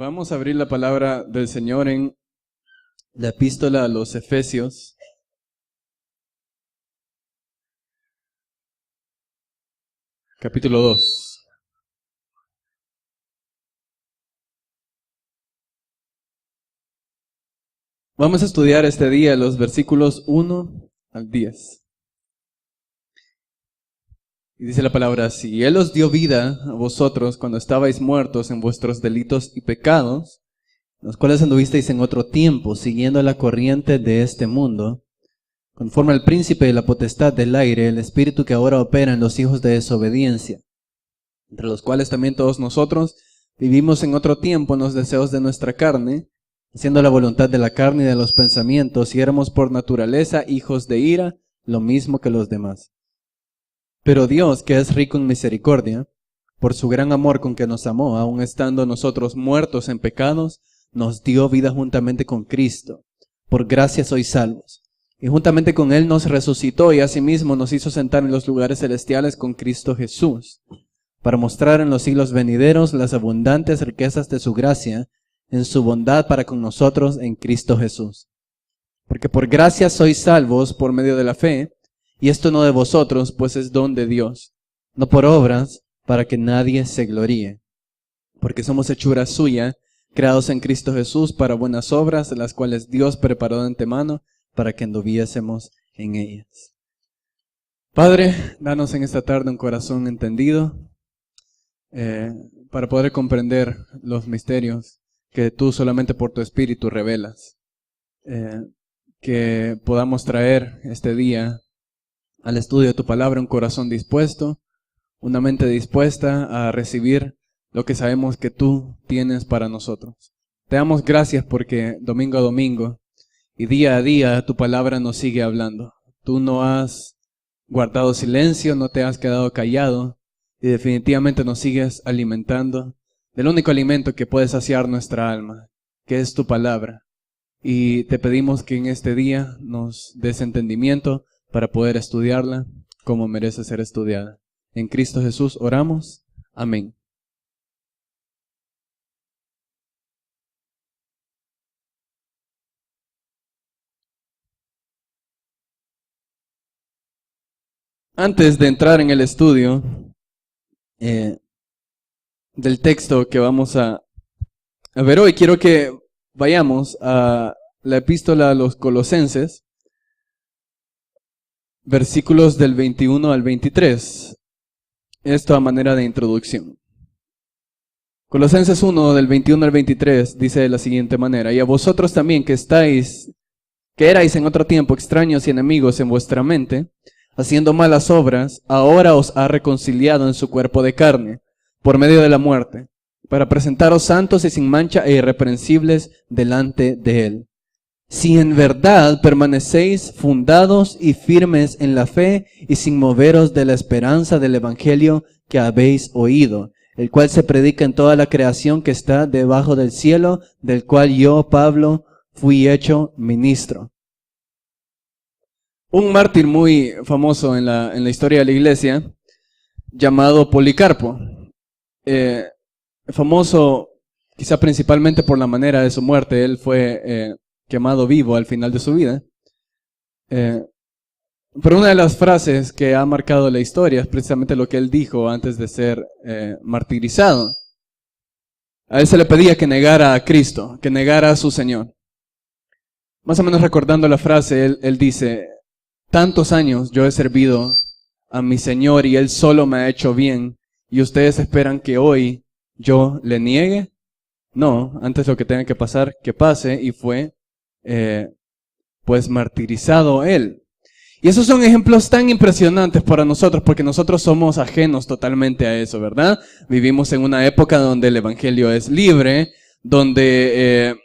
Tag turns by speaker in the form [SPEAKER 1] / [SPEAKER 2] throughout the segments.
[SPEAKER 1] Vamos a abrir la palabra del Señor en la epístola a los Efesios. Capítulo 2. Vamos a estudiar este día los versículos 1 al 10. Y dice la palabra así: Él os dio vida a vosotros cuando estabais muertos en vuestros delitos y pecados, los cuales anduvisteis en otro tiempo, siguiendo la corriente de este mundo, conforme al príncipe de la potestad del aire, el espíritu que ahora opera en los hijos de desobediencia, entre los cuales también todos nosotros vivimos en otro tiempo en los deseos de nuestra carne, haciendo la voluntad de la carne y de los pensamientos, y éramos por naturaleza hijos de ira, lo mismo que los demás. Pero Dios, que es rico en misericordia, por su gran amor con que nos amó, aun estando nosotros muertos en pecados, nos dio vida juntamente con Cristo. Por gracia sois salvos. Y juntamente con Él nos resucitó y asimismo nos hizo sentar en los lugares celestiales con Cristo Jesús, para mostrar en los siglos venideros las abundantes riquezas de su gracia, en su bondad para con nosotros en Cristo Jesús. Porque por gracia sois salvos por medio de la fe, y esto no de vosotros, pues es don de Dios, no por obras, para que nadie se gloríe. Porque somos hechura suya, creados en Cristo Jesús para buenas obras, las cuales Dios preparó de antemano para que anduviésemos en ellas. Padre, danos en esta tarde un corazón entendido, para poder comprender los misterios que tú solamente por tu Espíritu revelas. Que podamos traer este día al estudio de tu palabra un corazón dispuesto, una mente dispuesta a recibir lo que sabemos que tú tienes para nosotros. Te damos gracias porque domingo a domingo y día a día tu palabra nos sigue hablando. Tú no has guardado silencio, no te has quedado callado y definitivamente nos sigues alimentando del único alimento que puede saciar nuestra alma, que es tu palabra. Y te pedimos que en este día nos des entendimiento para poder estudiarla como merece ser estudiada. En Cristo Jesús oramos. Amén. Antes de entrar en el estudio del texto que vamos a ver hoy, quiero que vayamos a la epístola a los Colosenses, versículos del 21 al 23. Esto a manera de introducción. Colosenses 1, del 21 al 23, dice de la siguiente manera: Y a vosotros también que erais en otro tiempo extraños y enemigos en vuestra mente, haciendo malas obras, ahora os ha reconciliado en su cuerpo de carne, por medio de la muerte, para presentaros santos y sin mancha e irreprensibles delante de Él. Si en verdad permanecéis fundados y firmes en la fe y sin moveros de la esperanza del evangelio que habéis oído, el cual se predica en toda la creación que está debajo del cielo, del cual yo, Pablo, fui hecho ministro. Un mártir muy famoso en la historia de la iglesia, llamado Policarpo, famoso quizá principalmente por la manera de su muerte. Él fue quemado vivo al final de su vida. Pero una de las frases que ha marcado la historia es precisamente lo que él dijo antes de ser martirizado. A él se le pedía que negara a Cristo, que negara a su Señor. Más o menos recordando la frase, él dice: tantos años yo he servido a mi Señor y Él solo me ha hecho bien, y ustedes esperan que hoy yo le niegue. No, antes lo que tenga que pasar, que pase, y fue pues martirizado Él. Y esos son ejemplos tan impresionantes para nosotros, porque nosotros somos ajenos totalmente a eso, ¿verdad? Vivimos en una época donde el evangelio es libre, donde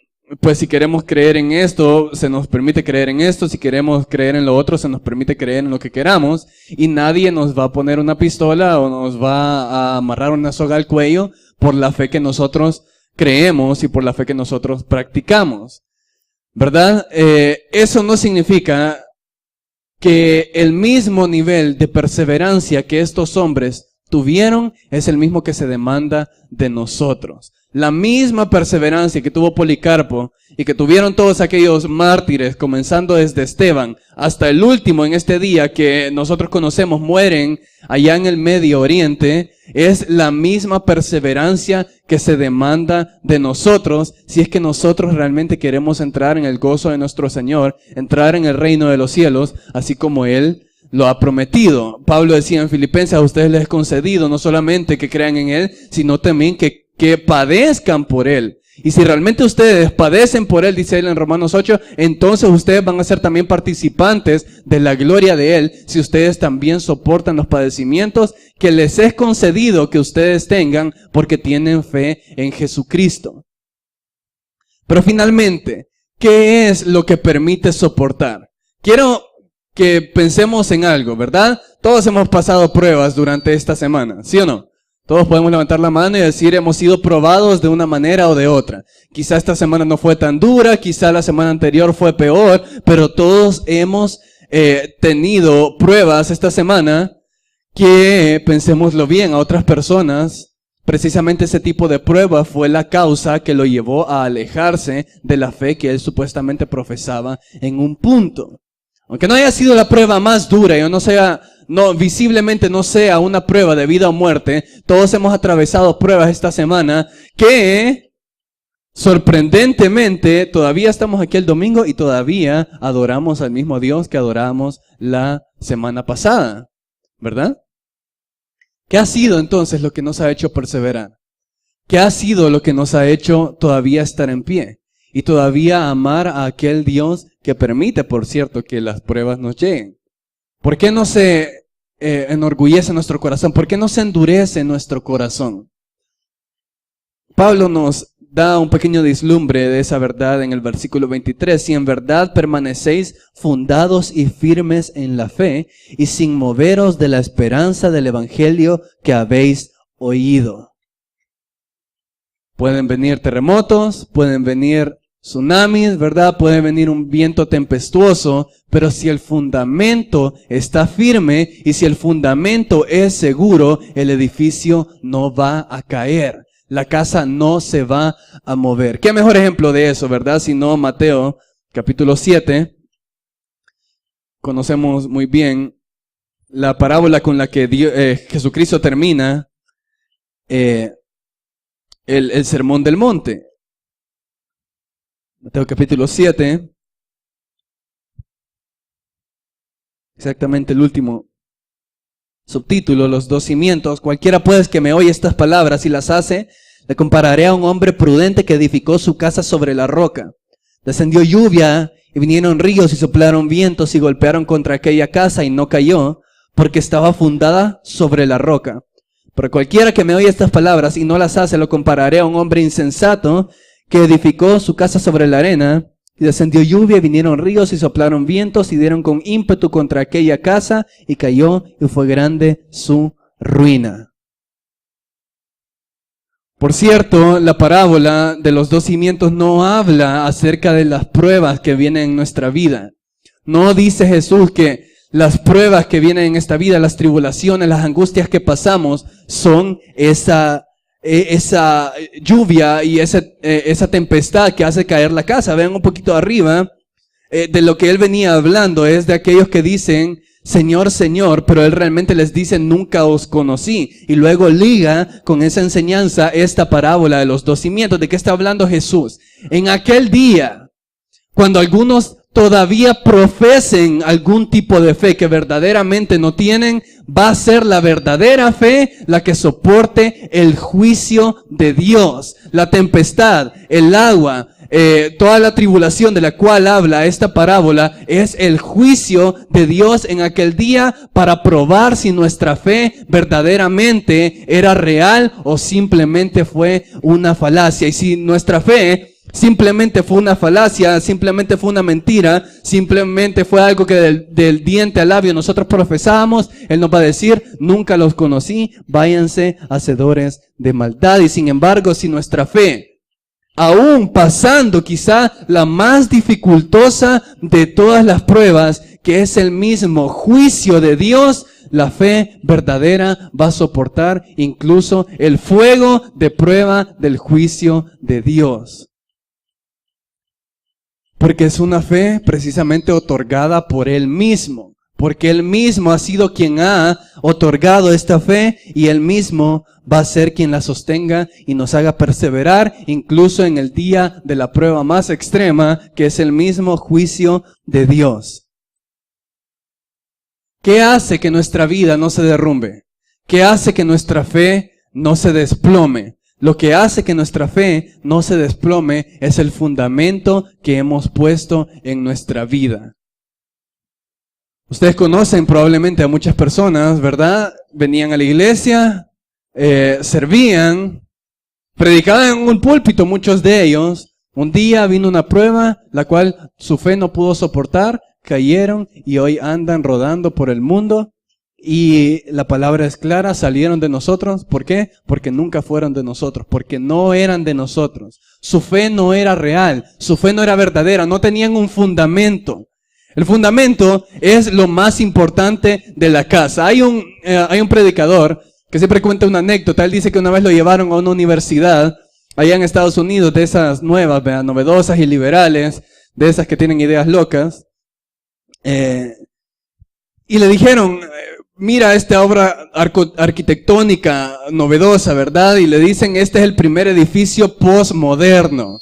[SPEAKER 1] pues si queremos creer en esto, se nos permite creer en esto; si queremos creer en lo otro, se nos permite creer en lo que queramos, y nadie nos va a poner una pistola o nos va a amarrar una soga al cuello por la fe que nosotros creemos y por la fe que nosotros practicamos, ¿verdad? Eso no significa que el mismo nivel de perseverancia que estos hombres tuvieron es el mismo que se demanda de nosotros. La misma perseverancia que tuvo Policarpo y que tuvieron todos aquellos mártires, comenzando desde Esteban hasta el último en este día que nosotros conocemos, mueren allá en el Medio Oriente, es la misma perseverancia que se demanda de nosotros si es que nosotros realmente queremos entrar en el gozo de nuestro Señor, entrar en el reino de los cielos, así como Él lo ha prometido. Pablo decía en Filipenses, a ustedes les he concedido no solamente que crean en Él, sino también que padezcan por Él. Y si realmente ustedes padecen por Él, dice Él en Romanos 8, entonces ustedes van a ser también participantes de la gloria de Él, si ustedes también soportan los padecimientos que les es concedido que ustedes tengan porque tienen fe en Jesucristo. Pero finalmente, ¿qué es lo que permite soportar? Quiero que pensemos en algo, ¿verdad? Todos hemos pasado pruebas durante esta semana, ¿sí o no? Todos podemos levantar la mano y decir, hemos sido probados de una manera o de otra. Quizá esta semana no fue tan dura, quizá la semana anterior fue peor, pero todos hemos tenido pruebas esta semana que, pensémoslo bien, a otras personas, precisamente ese tipo de prueba fue la causa que lo llevó a alejarse de la fe que él supuestamente profesaba en un punto. Aunque no haya sido la prueba más dura y visiblemente no sea una prueba de vida o muerte, todos hemos atravesado pruebas esta semana que, sorprendentemente, todavía estamos aquí el domingo y todavía adoramos al mismo Dios que adorábamos la semana pasada, ¿verdad? ¿Qué ha sido entonces lo que nos ha hecho perseverar? ¿Qué ha sido lo que nos ha hecho todavía estar en pie? Y todavía amar a aquel Dios que permite, por cierto, que las pruebas nos lleguen. ¿Por qué no se enorgullece nuestro corazón? ¿Por qué no se endurece nuestro corazón? Pablo nos da un pequeño vislumbre de esa verdad en el versículo 23. Si en verdad permanecéis fundados y firmes en la fe y sin moveros de la esperanza del evangelio que habéis oído. Pueden venir terremotos, pueden venir tsunamis, ¿verdad? Puede venir un viento tempestuoso, pero si el fundamento está firme y si el fundamento es seguro, el edificio no va a caer. La casa no se va a mover. ¿Qué mejor ejemplo de eso, verdad? Si no, Mateo, capítulo 7. Conocemos muy bien la parábola con la que Jesucristo termina el sermón del monte. Mateo capítulo 7, exactamente el último subtítulo, los dos cimientos. Cualquiera pues que me oye estas palabras y las hace, le compararé a un hombre prudente que edificó su casa sobre la roca. Descendió lluvia y vinieron ríos y soplaron vientos y golpearon contra aquella casa y no cayó, porque estaba fundada sobre la roca. Pero cualquiera que me oye estas palabras y no las hace, lo compararé a un hombre insensato que edificó su casa sobre la arena, y descendió lluvia, y vinieron ríos, y soplaron vientos, y dieron con ímpetu contra aquella casa, y cayó, y fue grande su ruina. Por cierto, la parábola de los dos cimientos no habla acerca de las pruebas que vienen en nuestra vida. No dice Jesús que las pruebas que vienen en esta vida, las tribulaciones, las angustias que pasamos, son esa lluvia y esa tempestad que hace caer la casa. Vean un poquito arriba, de lo que él venía hablando es de aquellos que dicen, Señor, Señor, pero él realmente les dice, nunca os conocí. Y luego liga con esa enseñanza esta parábola de los dos cimientos. ¿De qué está hablando Jesús? En aquel día, cuando algunos todavía profesen algún tipo de fe que verdaderamente no tienen, va a ser la verdadera fe la que soporte el juicio de Dios. La tempestad, el agua, toda la tribulación de la cual habla esta parábola es el juicio de Dios en aquel día para probar si nuestra fe verdaderamente era real o simplemente fue una falacia. Y si nuestra fe simplemente fue una falacia, simplemente fue una mentira, simplemente fue algo que del diente al labio nosotros profesábamos, Él nos va a decir, nunca los conocí, váyanse hacedores de maldad. Y sin embargo, si nuestra fe, aún pasando quizá la más dificultosa de todas las pruebas, que es el mismo juicio de Dios, la fe verdadera va a soportar incluso el fuego de prueba del juicio de Dios. Porque es una fe precisamente otorgada por Él mismo. Porque Él mismo ha sido quien ha otorgado esta fe y Él mismo va a ser quien la sostenga y nos haga perseverar incluso en el día de la prueba más extrema, que es el mismo juicio de Dios. ¿Qué hace que nuestra vida no se derrumbe? ¿Qué hace que nuestra fe no se desplome? Lo que hace que nuestra fe no se desplome es el fundamento que hemos puesto en nuestra vida. Ustedes conocen probablemente a muchas personas, ¿verdad? Venían a la iglesia, servían, predicaban en un púlpito, muchos de ellos. Un día vino una prueba, la cual su fe no pudo soportar, cayeron y hoy andan rodando por el mundo. Y la palabra es clara, salieron de nosotros. ¿Por qué? Porque nunca fueron de nosotros, porque no eran de nosotros. Su fe no era real, su fe no era verdadera, no tenían un fundamento. El fundamento es lo más importante de la casa. Hay un predicador que siempre cuenta una anécdota. Él dice que una vez lo llevaron a una universidad allá en Estados Unidos, de esas nuevas, novedosas y liberales, de esas que tienen ideas locas. Y le dijeron, mira esta obra arquitectónica novedosa, ¿verdad? Y le dicen, este es el primer edificio postmoderno.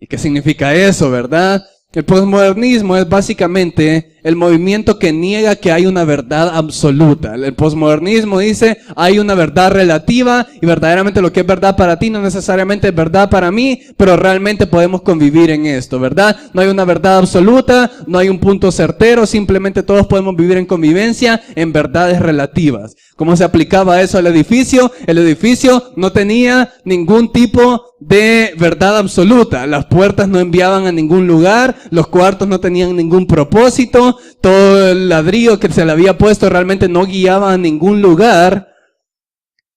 [SPEAKER 1] ¿Y qué significa eso, verdad? El posmodernismo es básicamente el movimiento que niega que hay una verdad absoluta. El posmodernismo dice, hay una verdad relativa y verdaderamente lo que es verdad para ti no necesariamente es verdad para mí, pero realmente podemos convivir en esto, ¿verdad? No hay una verdad absoluta, no hay un punto certero, simplemente todos podemos vivir en convivencia en verdades relativas. ¿Cómo se aplicaba eso al edificio? El edificio no tenía ningún tipo de verdad absoluta. Las puertas no enviaban a ningún lugar, los cuartos no tenían ningún propósito, todo el ladrillo que se le había puesto realmente no guiaba a ningún lugar.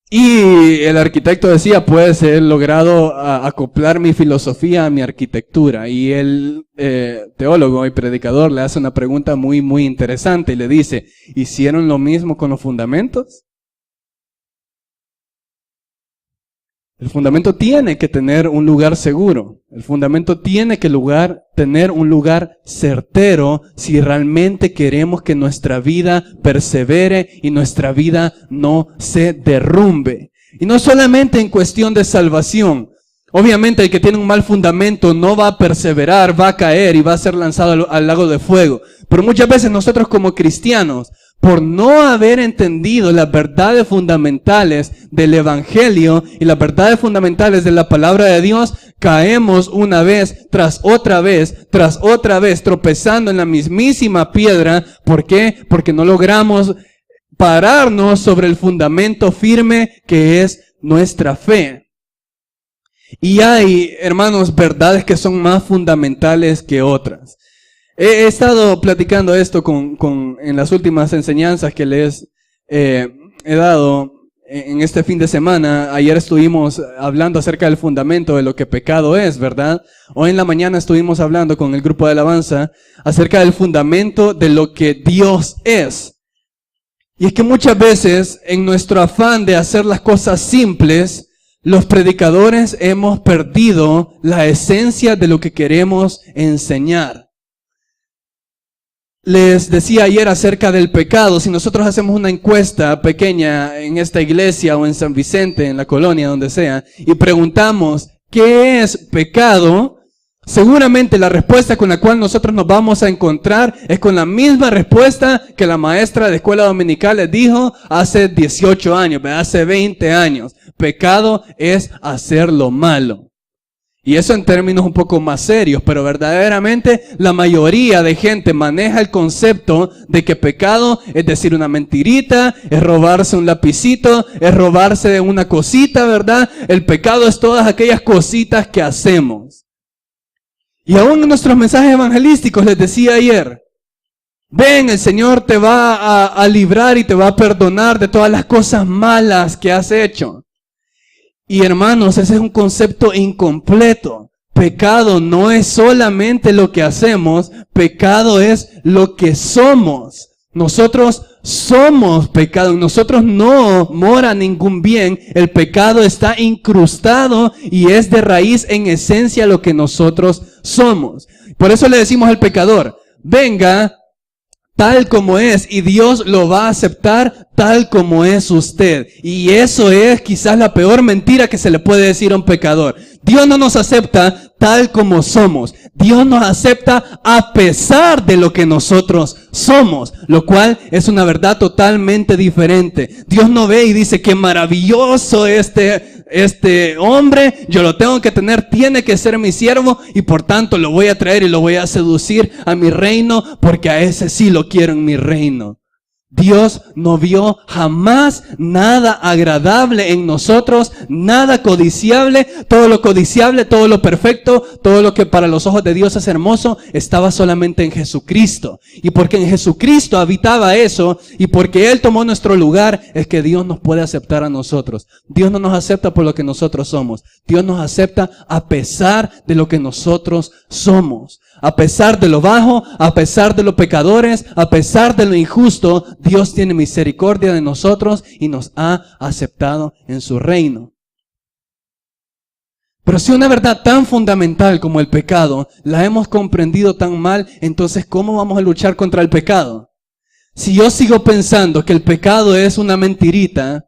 [SPEAKER 1] Y el arquitecto decía, pues he logrado acoplar mi filosofía a mi arquitectura. Y el teólogo y predicador le hace una pregunta muy, muy interesante y le dice, ¿hicieron lo mismo con los fundamentos? El fundamento tiene que tener un lugar seguro. El fundamento tiene que tener un lugar certero si realmente queremos que nuestra vida persevere y nuestra vida no se derrumbe. Y no solamente en cuestión de salvación. Obviamente el que tiene un mal fundamento no va a perseverar, va a caer y va a ser lanzado al lago de fuego. Pero muchas veces nosotros como cristianos, por no haber entendido las verdades fundamentales del Evangelio y las verdades fundamentales de la palabra de Dios, caemos una vez tras otra vez, tropezando en la mismísima piedra. ¿Por qué? Porque no logramos pararnos sobre el fundamento firme que es nuestra fe. Y hay, hermanos, verdades que son más fundamentales que otras. He estado platicando esto en las últimas enseñanzas que les he dado en este fin de semana. Ayer estuvimos hablando acerca del fundamento de lo que pecado es, ¿verdad? Hoy en la mañana estuvimos hablando con el grupo de alabanza acerca del fundamento de lo que Dios es. Y es que muchas veces en nuestro afán de hacer las cosas simples, los predicadores hemos perdido la esencia de lo que queremos enseñar. Les decía ayer acerca del pecado. Si nosotros hacemos una encuesta pequeña en esta iglesia o en San Vicente, en la colonia, donde sea, y preguntamos, ¿qué es pecado? Seguramente la respuesta con la cual nosotros nos vamos a encontrar es con la misma respuesta que la maestra de escuela dominical les dijo hace 18 años, hace 20 años. Pecado es hacer lo malo. Y eso en términos un poco más serios, pero verdaderamente la mayoría de gente maneja el concepto de que pecado es decir una mentirita, es robarse un lapicito, es robarse de una cosita, ¿verdad? El pecado es todas aquellas cositas que hacemos. Y aún en nuestros mensajes evangelísticos les decía ayer, ven, el Señor te va a librar y te va a perdonar de todas las cosas malas que has hecho. Y hermanos, ese es un concepto incompleto. Pecado no es solamente lo que hacemos, pecado es lo que somos. Nosotros somos pecado. En nosotros no mora ningún bien. El pecado está incrustado y es de raíz en esencia lo que nosotros somos. Por eso le decimos al pecador, venga tal como es, y Dios lo va a aceptar tal como es usted. Y eso es quizás la peor mentira que se le puede decir a un pecador. Dios no nos acepta tal como somos. Dios nos acepta a pesar de lo que nosotros somos, lo cual es una verdad totalmente diferente. Dios no ve y dice, qué maravilloso este hombre, yo lo tengo que tener, tiene que ser mi siervo y por tanto lo voy a traer y lo voy a seducir a mi reino porque a ese sí lo quiero en mi reino. Dios no vio jamás nada agradable en nosotros, nada codiciable, todo lo perfecto, todo lo que para los ojos de Dios es hermoso, estaba solamente en Jesucristo. Y porque en Jesucristo habitaba eso, y porque Él tomó nuestro lugar, es que Dios nos puede aceptar a nosotros. Dios no nos acepta por lo que nosotros somos. Dios nos acepta a pesar de lo que nosotros somos. A pesar de lo bajo, a pesar de los pecadores, a pesar de lo injusto, Dios tiene misericordia de nosotros y nos ha aceptado en su reino. Pero si una verdad tan fundamental como el pecado la hemos comprendido tan mal, entonces ¿cómo vamos a luchar contra el pecado? Si yo sigo pensando que el pecado es una mentirita,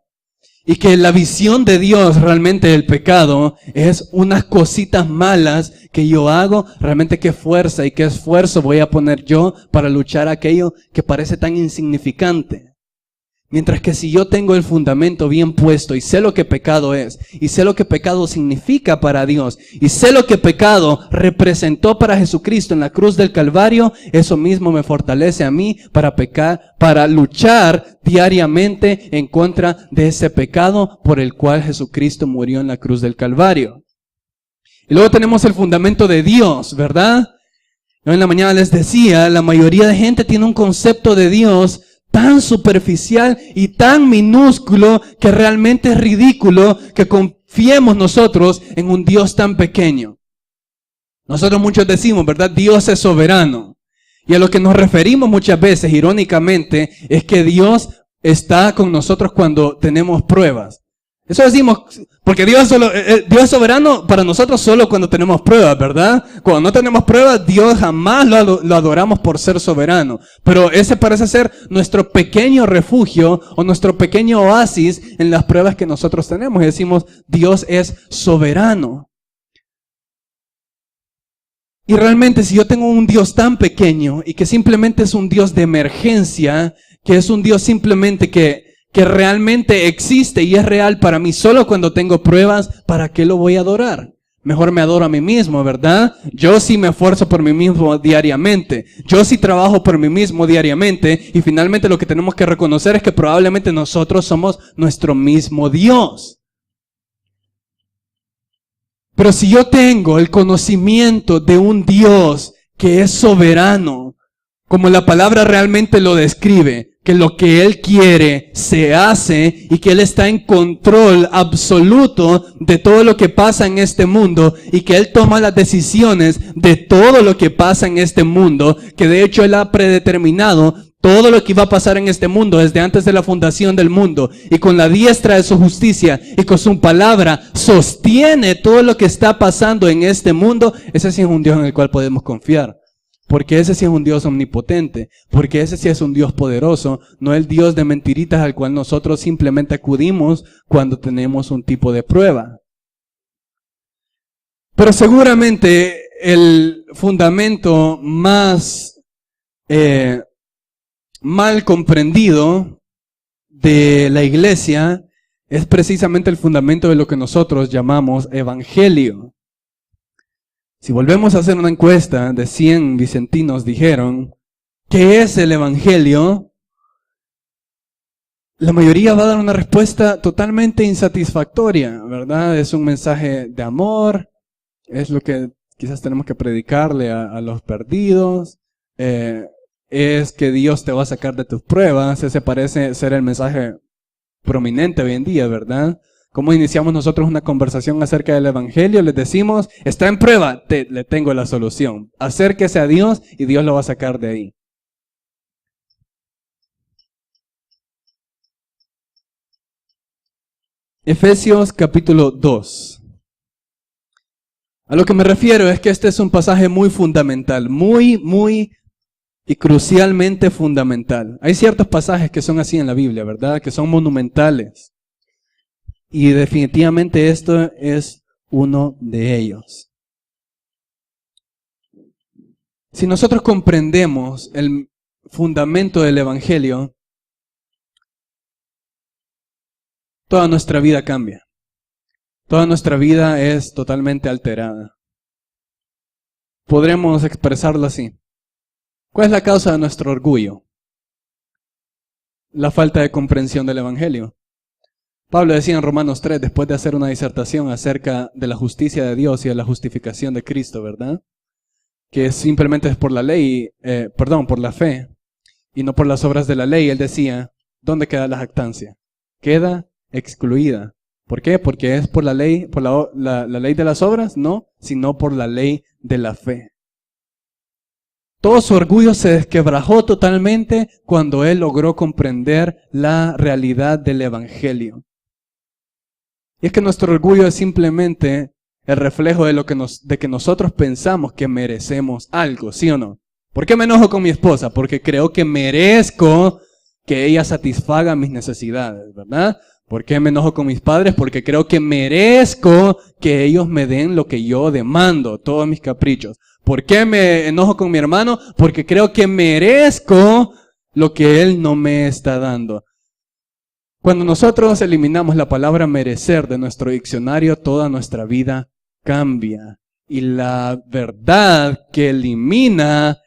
[SPEAKER 1] y que la visión de Dios realmente del pecado es unas cositas malas que yo hago, realmente qué fuerza y qué esfuerzo voy a poner yo para luchar aquello que parece tan insignificante. Mientras que si yo tengo el fundamento bien puesto y sé lo que pecado es, y sé lo que pecado significa para Dios, y sé lo que pecado representó para Jesucristo en la cruz del Calvario, eso mismo me fortalece a mí para luchar diariamente en contra de ese pecado por el cual Jesucristo murió en la cruz del Calvario. Y luego tenemos el fundamento de Dios, ¿verdad? Yo en la mañana les decía, la mayoría de gente tiene un concepto de Dios tan superficial y tan minúsculo que realmente es ridículo que confiemos nosotros en un Dios tan pequeño. Nosotros muchos decimos, ¿verdad? Dios es soberano. Y a lo que nos referimos muchas veces, irónicamente, es que Dios está con nosotros cuando tenemos pruebas. Eso decimos, porque Dios es soberano para nosotros solo cuando tenemos pruebas, ¿verdad? Cuando no tenemos pruebas, Dios jamás lo adoramos por ser soberano. Pero ese parece ser nuestro pequeño refugio o nuestro pequeño oasis en las pruebas que nosotros tenemos. Y decimos, Dios es soberano. Y realmente si yo tengo un Dios tan pequeño y que simplemente es un Dios de emergencia, que es un Dios simplemente que realmente existe y es real para mí solo cuando tengo pruebas, ¿para qué lo voy a adorar? Mejor me adoro a mí mismo, ¿verdad? Yo sí me esfuerzo por mí mismo diariamente. Yo sí trabajo por mí mismo diariamente. Y finalmente lo que tenemos que reconocer es que probablemente nosotros somos nuestro mismo Dios. Pero si yo tengo el conocimiento de un Dios que es soberano, como la palabra realmente lo describe, que lo que Él quiere se hace y que Él está en control absoluto de todo lo que pasa en este mundo y que Él toma las decisiones de todo lo que pasa en este mundo, que de hecho Él ha predeterminado todo lo que iba a pasar en este mundo desde antes de la fundación del mundo, y con la diestra de su justicia y con su palabra sostiene todo lo que está pasando en este mundo. Ese sí es un Dios en el cual podemos confiar. Porque ese sí es un Dios omnipotente, porque ese sí es un Dios poderoso, no el Dios de mentiritas al cual nosotros simplemente acudimos cuando tenemos un tipo de prueba. Pero seguramente el fundamento más mal comprendido de la iglesia es precisamente el fundamento de lo que nosotros llamamos evangelio. Si volvemos a hacer una encuesta de 100 vicentinos dijeron, ¿qué es el evangelio? La mayoría va a dar una respuesta totalmente insatisfactoria, ¿verdad? Es un mensaje de amor, es lo que quizás tenemos que predicarle a los perdidos, es que Dios te va a sacar de tus pruebas. Ese parece ser el mensaje prominente hoy en día, ¿verdad? ¿Cómo iniciamos nosotros una conversación acerca del evangelio? Les decimos, está en prueba, le tengo la solución. Acérquese a Dios y Dios lo va a sacar de ahí. Efesios capítulo 2. A lo que me refiero es que este es un pasaje muy fundamental, muy y crucialmente fundamental. Hay ciertos pasajes que son así en la Biblia, ¿verdad? Que son monumentales. Y definitivamente esto es uno de ellos. Si nosotros comprendemos el fundamento del Evangelio, toda nuestra vida cambia. Toda nuestra vida es totalmente alterada. Podremos expresarlo así. ¿Cuál es la causa de nuestro orgullo? La falta de comprensión del Evangelio. Pablo decía en Romanos 3, después de hacer una disertación acerca de la justicia de Dios y de la justificación de Cristo, ¿verdad? Que simplemente es por la ley, por la fe, y no por las obras de la ley. Él decía, ¿dónde queda la jactancia? Queda excluida. ¿Por qué? Porque es por la ley, por la ley de las obras, no, sino por la ley de la fe. Todo su orgullo se desquebrajó totalmente cuando él logró comprender la realidad del Evangelio. Y es que nuestro orgullo es simplemente el reflejo de que nosotros pensamos que merecemos algo, ¿sí o no? ¿Por qué me enojo con mi esposa? Porque creo que merezco que ella satisfaga mis necesidades, ¿verdad? ¿Por qué me enojo con mis padres? Porque creo que merezco que ellos me den lo que yo demando, todos mis caprichos. ¿Por qué me enojo con mi hermano? Porque creo que merezco lo que él no me está dando. Cuando nosotros eliminamos la palabra merecer de nuestro diccionario, toda nuestra vida cambia. Y la verdad que elimina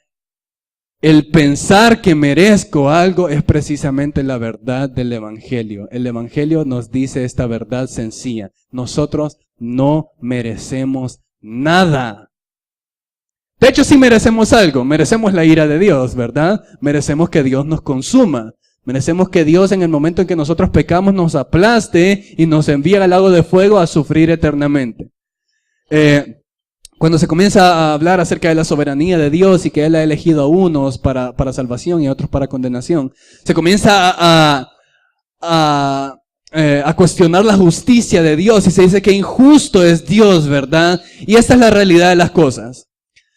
[SPEAKER 1] el pensar que merezco algo es precisamente la verdad del Evangelio. El Evangelio nos dice esta verdad sencilla. Nosotros no merecemos nada. De hecho, sí merecemos algo. Merecemos la ira de Dios, ¿verdad? Merecemos que Dios nos consuma. Merecemos que Dios en el momento en que nosotros pecamos nos aplaste y nos envíe al lago de fuego a sufrir eternamente. Cuando se comienza a hablar acerca de la soberanía de Dios y que Él ha elegido a unos para salvación y a otros para condenación, se comienza a cuestionar la justicia de Dios y se dice que injusto es Dios, ¿verdad? Y esta es la realidad de las cosas.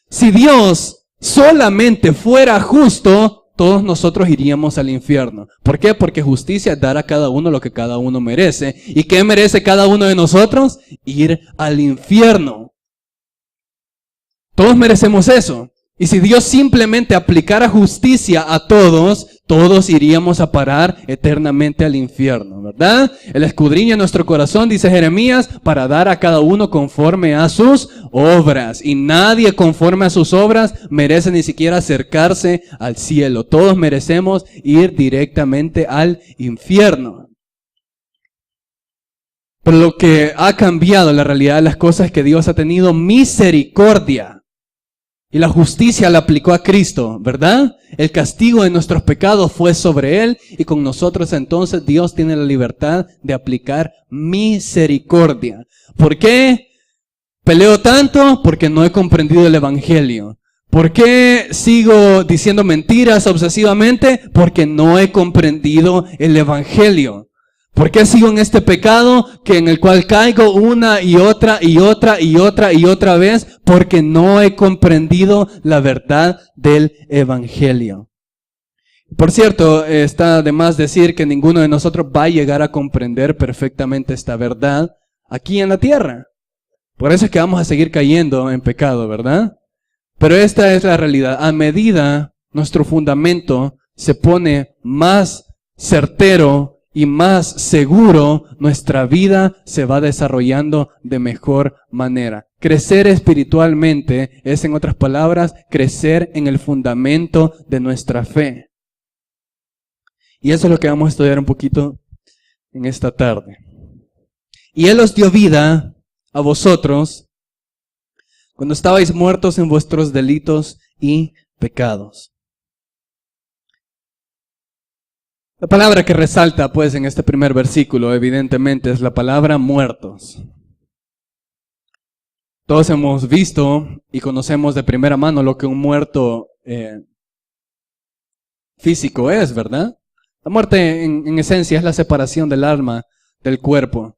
[SPEAKER 1] Si Dios solamente fuera justo, todos nosotros iríamos al infierno. ¿Por qué? Porque justicia es dar a cada uno lo que cada uno merece. ¿Y qué merece cada uno de nosotros? Ir al infierno. Todos merecemos eso. Y si Dios simplemente aplicara justicia a todos, todos iríamos a parar eternamente al infierno, ¿verdad? Él escudriña nuestro corazón, dice Jeremías, para dar a cada uno conforme a sus obras. Y nadie conforme a sus obras merece ni siquiera acercarse al cielo. Todos merecemos ir directamente al infierno. Pero lo que ha cambiado la realidad de las cosas es que Dios ha tenido misericordia. Y la justicia la aplicó a Cristo, ¿verdad? El castigo de nuestros pecados fue sobre Él y con nosotros entonces Dios tiene la libertad de aplicar misericordia. ¿Por qué peleo tanto? Porque no he comprendido el Evangelio. ¿Por qué sigo diciendo mentiras obsesivamente? Porque no he comprendido el Evangelio. ¿Por qué sigo en este pecado en el cual caigo una y otra vez? Porque no he comprendido la verdad del Evangelio. Por cierto, está de más decir que ninguno de nosotros va a llegar a comprender perfectamente esta verdad aquí en la tierra. Por eso es que vamos a seguir cayendo en pecado, ¿verdad? Pero esta es la realidad. A medida nuestro fundamento se pone más certero y más seguro, nuestra vida se va desarrollando de mejor manera. Crecer espiritualmente es, en otras palabras, crecer en el fundamento de nuestra fe. Y eso es lo que vamos a estudiar un poquito en esta tarde. Y Él os dio vida a vosotros cuando estabais muertos en vuestros delitos y pecados. La palabra que resalta, pues, en este primer versículo, evidentemente, es la palabra muertos. Todos hemos visto y conocemos de primera mano lo que un muerto físico es, ¿verdad? La muerte, en esencia, es la separación del alma del cuerpo.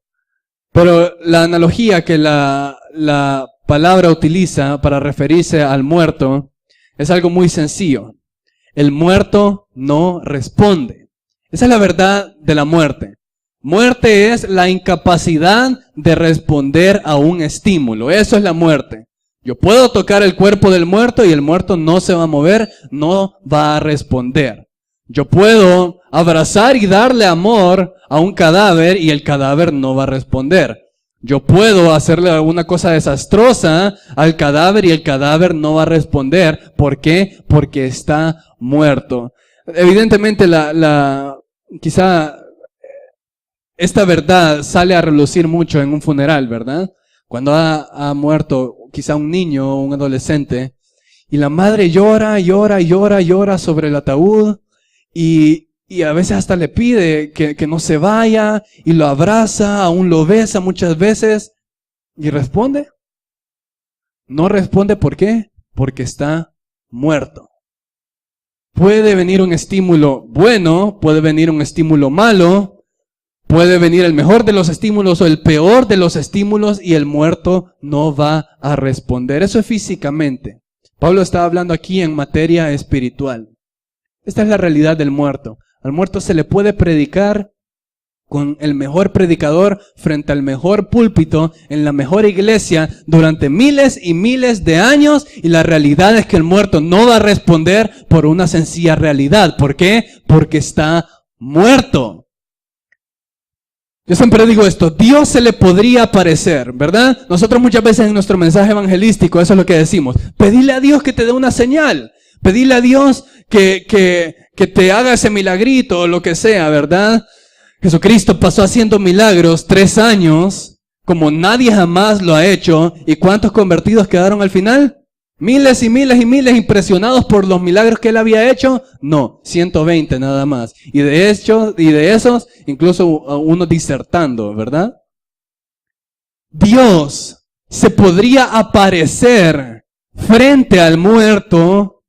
[SPEAKER 1] Pero la analogía que la palabra utiliza para referirse al muerto es algo muy sencillo. El muerto no responde. Esa es la verdad de la muerte. Muerte es la incapacidad de responder a un estímulo. Eso es la muerte. Yo puedo tocar el cuerpo del muerto y el muerto no se va a mover, no va a responder. Yo puedo abrazar y darle amor a un cadáver y el cadáver no va a responder. Yo puedo hacerle alguna cosa desastrosa al cadáver y el cadáver no va a responder. ¿Por qué? Porque está muerto. Evidentemente quizá esta verdad sale a relucir mucho en un funeral, ¿verdad? Cuando ha muerto quizá un niño o un adolescente y la madre llora sobre el ataúd y a veces hasta le pide que no se vaya y lo abraza, aún lo besa muchas veces y responde. No responde, ¿por qué? Porque está muerto. Puede venir un estímulo bueno, puede venir un estímulo malo, puede venir el mejor de los estímulos o el peor de los estímulos y el muerto no va a responder. Eso es físicamente. Pablo está hablando aquí en materia espiritual. Esta es la realidad del muerto. Al muerto se le puede predicar con el mejor predicador frente al mejor púlpito en la mejor iglesia durante miles y miles de años y la realidad es que el muerto no va a responder por una sencilla realidad. ¿Por qué? Porque está muerto. Yo siempre digo esto, Dios se le podría aparecer, ¿verdad? Nosotros muchas veces en nuestro mensaje evangelístico, eso es lo que decimos, pedile a Dios que te dé una señal, pedile a Dios que te haga ese milagrito o lo que sea, ¿verdad? Jesucristo pasó haciendo milagros 3 años, como nadie jamás lo ha hecho, ¿y cuántos convertidos quedaron al final? Miles y miles y miles impresionados por los milagros que él había hecho. No, 120 nada más. Y de esos, incluso uno disertando, ¿verdad? Dios se podría aparecer frente al muerto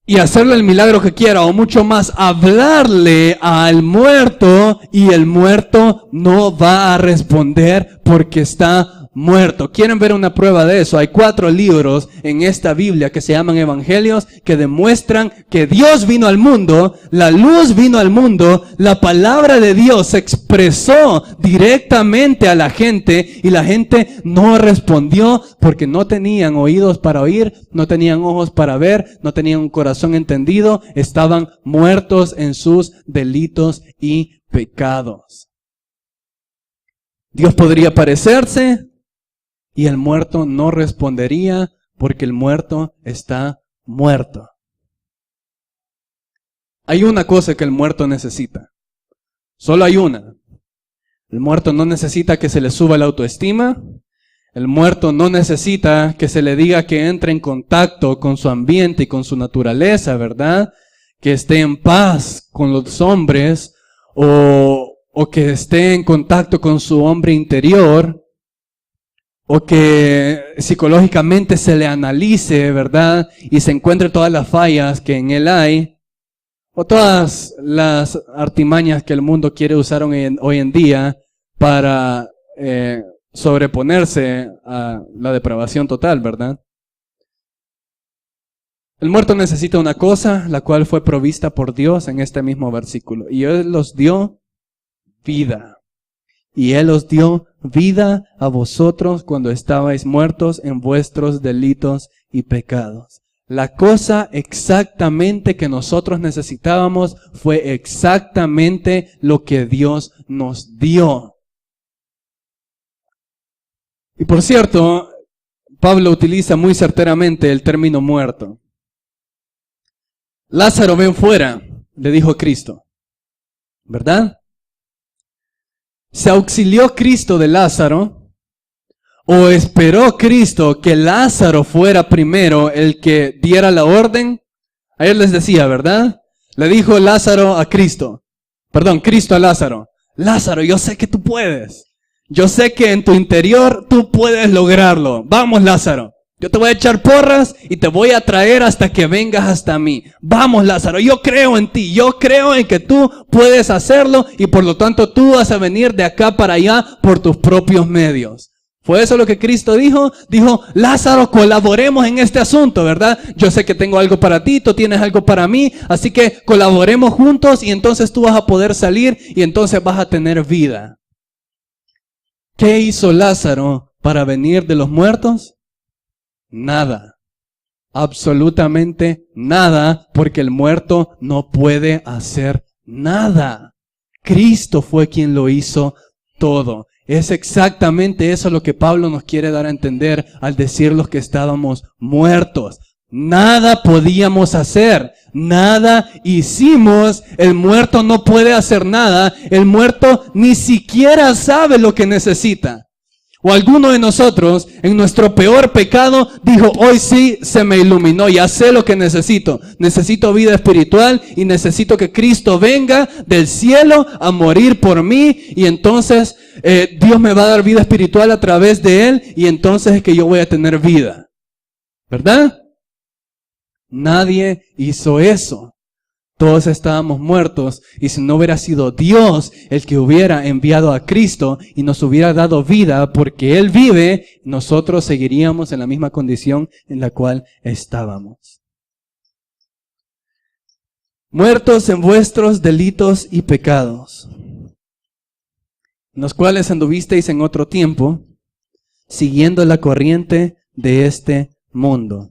[SPEAKER 1] y hacerle el milagro que quiera, o mucho más, hablarle al muerto y el muerto no va a responder porque está muerto. ¿Quieren ver una prueba de eso? Hay 4 libros en esta Biblia que se llaman Evangelios que demuestran que Dios vino al mundo, la luz vino al mundo, la palabra de Dios se expresó directamente a la gente y la gente no respondió porque no tenían oídos para oír, no tenían ojos para ver, no tenían un corazón entendido, estaban muertos en sus delitos y pecados. Dios podría aparecerse y el muerto no respondería porque el muerto está muerto. Hay una cosa que el muerto necesita. Solo hay una. El muerto no necesita que se le suba la autoestima. El muerto no necesita que se le diga que entre en contacto con su ambiente y con su naturaleza, ¿verdad? Que esté en paz con los hombres o que esté en contacto con su hombre interior. O que psicológicamente se le analice, ¿verdad? Y se encuentre todas las fallas que en él hay. O todas las artimañas que el mundo quiere usar hoy en día para sobreponerse a la depravación total, ¿verdad? El muerto necesita una cosa, la cual fue provista por Dios en este mismo versículo. Y Él los dio vida. Y Él os dio vida a vosotros cuando estabais muertos en vuestros delitos y pecados. La cosa exactamente que nosotros necesitábamos fue exactamente lo que Dios nos dio. Y por cierto, Pablo utiliza muy certeramente el término muerto. Lázaro, ven fuera, le dijo Cristo. ¿Verdad? ¿Se auxilió Cristo de Lázaro? ¿O esperó Cristo que Lázaro fuera primero el que diera la orden? Ayer les decía, ¿verdad? Le dijo Lázaro a Cristo. Cristo a Lázaro. Lázaro, yo sé que tú puedes. Yo sé que en tu interior tú puedes lograrlo. Vamos, Lázaro. Yo te voy a echar porras y te voy a traer hasta que vengas hasta mí. Vamos, Lázaro, yo creo en ti, yo creo en que tú puedes hacerlo y por lo tanto tú vas a venir de acá para allá por tus propios medios. ¿Fue eso lo que Cristo dijo? Dijo, Lázaro, colaboremos en este asunto, ¿verdad? Yo sé que tengo algo para ti, tú tienes algo para mí, así que colaboremos juntos y entonces tú vas a poder salir y entonces vas a tener vida. ¿Qué hizo Lázaro para venir de los muertos? Nada. Absolutamente nada, porque el muerto no puede hacer nada. Cristo fue quien lo hizo todo. Es exactamente eso lo que Pablo nos quiere dar a entender al decirnos que estábamos muertos. Nada podíamos hacer, nada hicimos. El muerto no puede hacer nada. El muerto ni siquiera sabe lo que necesita. O alguno de nosotros, en nuestro peor pecado, dijo, hoy sí se me iluminó, ya sé lo que necesito. Necesito vida espiritual y necesito que Cristo venga del cielo a morir por mí. Y entonces Dios me va a dar vida espiritual a través de Él y entonces es que yo voy a tener vida. ¿Verdad? Nadie hizo eso. Todos estábamos muertos y si no hubiera sido Dios el que hubiera enviado a Cristo y nos hubiera dado vida porque Él vive, nosotros seguiríamos en la misma condición en la cual estábamos. Muertos en vuestros delitos y pecados, los cuales anduvisteis en otro tiempo, siguiendo la corriente de este mundo.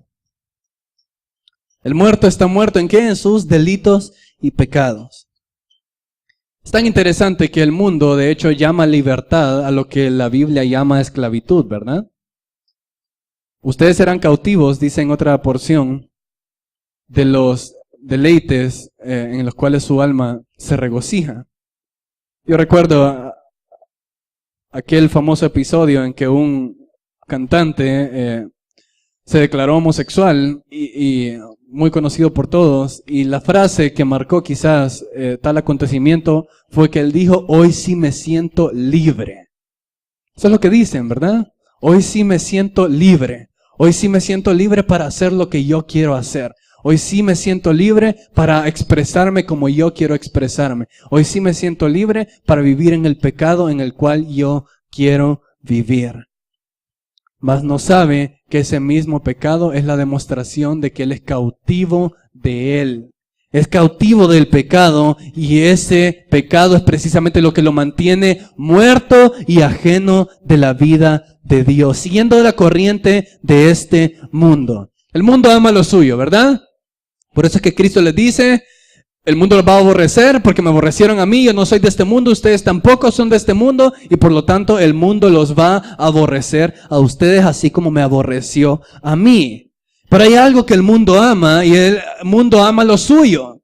[SPEAKER 1] El muerto está muerto ¿en qué? En sus delitos y pecados. Es tan interesante que el mundo, de hecho, llama libertad a lo que la Biblia llama esclavitud, ¿verdad? Ustedes serán cautivos, dice en otra porción, de los deleites en los cuales su alma se regocija. Yo recuerdo aquel famoso episodio en que un cantante se declaró homosexual y muy conocido por todos, y la frase que marcó quizás tal acontecimiento fue que él dijo, hoy sí me siento libre. Eso es lo que dicen, ¿verdad? Hoy sí me siento libre. Hoy sí me siento libre para hacer lo que yo quiero hacer. Hoy sí me siento libre para expresarme como yo quiero expresarme. Hoy sí me siento libre para vivir en el pecado en el cual yo quiero vivir. Mas no sabe que ese mismo pecado es la demostración de que él es cautivo de él. Es cautivo del pecado y ese pecado es precisamente lo que lo mantiene muerto y ajeno de la vida de Dios, siguiendo la corriente de este mundo. El mundo ama lo suyo, ¿verdad? Por eso es que Cristo les dice, el mundo los va a aborrecer porque me aborrecieron a mí, yo no soy de este mundo, ustedes tampoco son de este mundo y por lo tanto el mundo los va a aborrecer a ustedes así como me aborreció a mí. Pero hay algo que el mundo ama y el mundo ama lo suyo.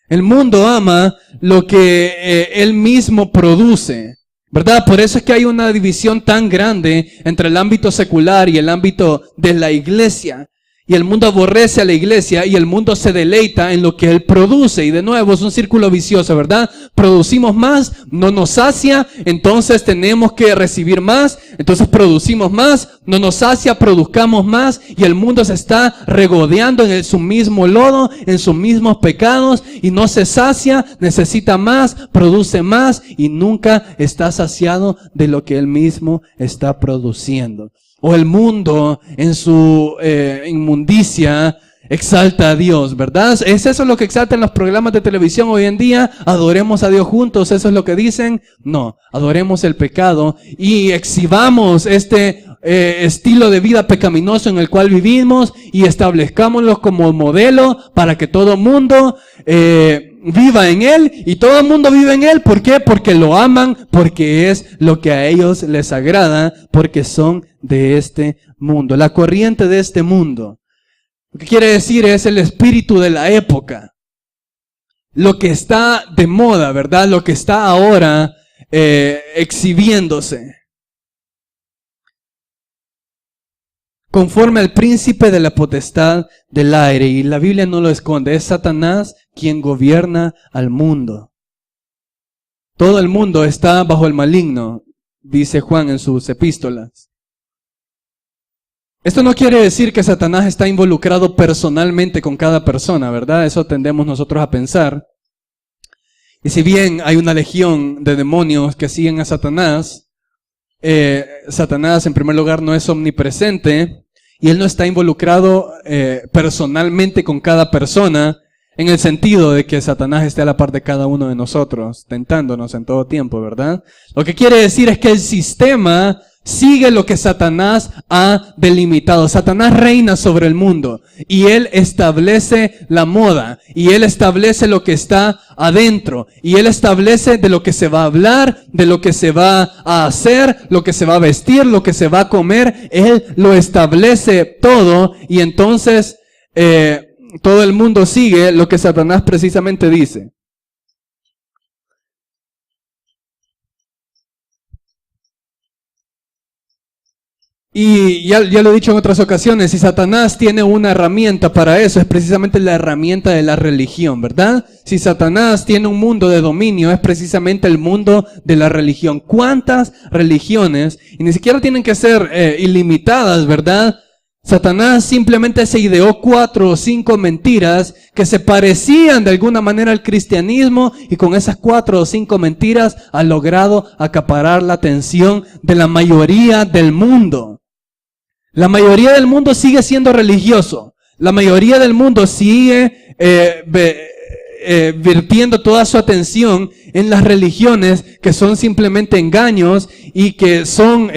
[SPEAKER 1] El mundo ama lo que él mismo produce, ¿verdad? Por eso es que hay una división tan grande entre el ámbito secular y el ámbito de la iglesia. Y el mundo aborrece a la iglesia y el mundo se deleita en lo que él produce. Y de nuevo es un círculo vicioso, ¿verdad? Producimos más, no nos sacia, entonces tenemos que recibir más. Entonces producimos más, no nos sacia, produzcamos más. Y el mundo se está regodeando en su mismo lodo, en sus mismos pecados. Y no se sacia, necesita más, produce más. Y nunca está saciado de lo que él mismo está produciendo. O el mundo en su inmundicia exalta a Dios, ¿verdad? ¿Es eso lo que exaltan los programas de televisión hoy en día? Adoremos a Dios juntos, ¿eso es lo que dicen? No, adoremos el pecado y exhibamos este estilo de vida pecaminoso en el cual vivimos y establezcámoslo como modelo para que todo mundo viva en él y todo el mundo vive en él. ¿Por qué? Porque lo aman, porque es lo que a ellos les agrada, porque son de este mundo, la corriente de este mundo. Lo que quiere decir es el espíritu de la época. Lo que está de moda, ¿verdad? Lo que está ahora exhibiéndose. Conforme al príncipe de la potestad del aire. Y la Biblia no lo esconde. Es Satanás quien gobierna al mundo. Todo el mundo está bajo el maligno, dice Juan en sus epístolas. Esto no quiere decir que Satanás está involucrado personalmente con cada persona, ¿verdad? Eso tendemos nosotros a pensar. Y si bien hay una legión de demonios que siguen a Satanás, Satanás en primer lugar no es omnipresente y él no está involucrado personalmente con cada persona en el sentido de que Satanás esté a la par de cada uno de nosotros, tentándonos en todo tiempo, ¿verdad? Lo que quiere decir es que el sistema sigue lo que Satanás ha delimitado. Satanás reina sobre el mundo y él establece la moda y él establece lo que está adentro y él establece de lo que se va a hablar, de lo que se va a hacer, lo que se va a vestir, lo que se va a comer. Él lo establece todo y entonces todo el mundo sigue lo que Satanás precisamente dice. Y ya lo he dicho en otras ocasiones, si Satanás tiene una herramienta para eso, es precisamente la herramienta de la religión, ¿verdad? Si Satanás tiene un mundo de dominio, es precisamente el mundo de la religión. ¿Cuántas religiones? Y ni siquiera tienen que ser ilimitadas, ¿verdad? Satanás simplemente se ideó 4 o 5 mentiras que se parecían de alguna manera al cristianismo y con esas 4 o 5 mentiras ha logrado acaparar la atención de la mayoría del mundo. La mayoría del mundo sigue siendo religioso. La mayoría del mundo sigue vertiendo toda su atención en las religiones que son simplemente engaños y que son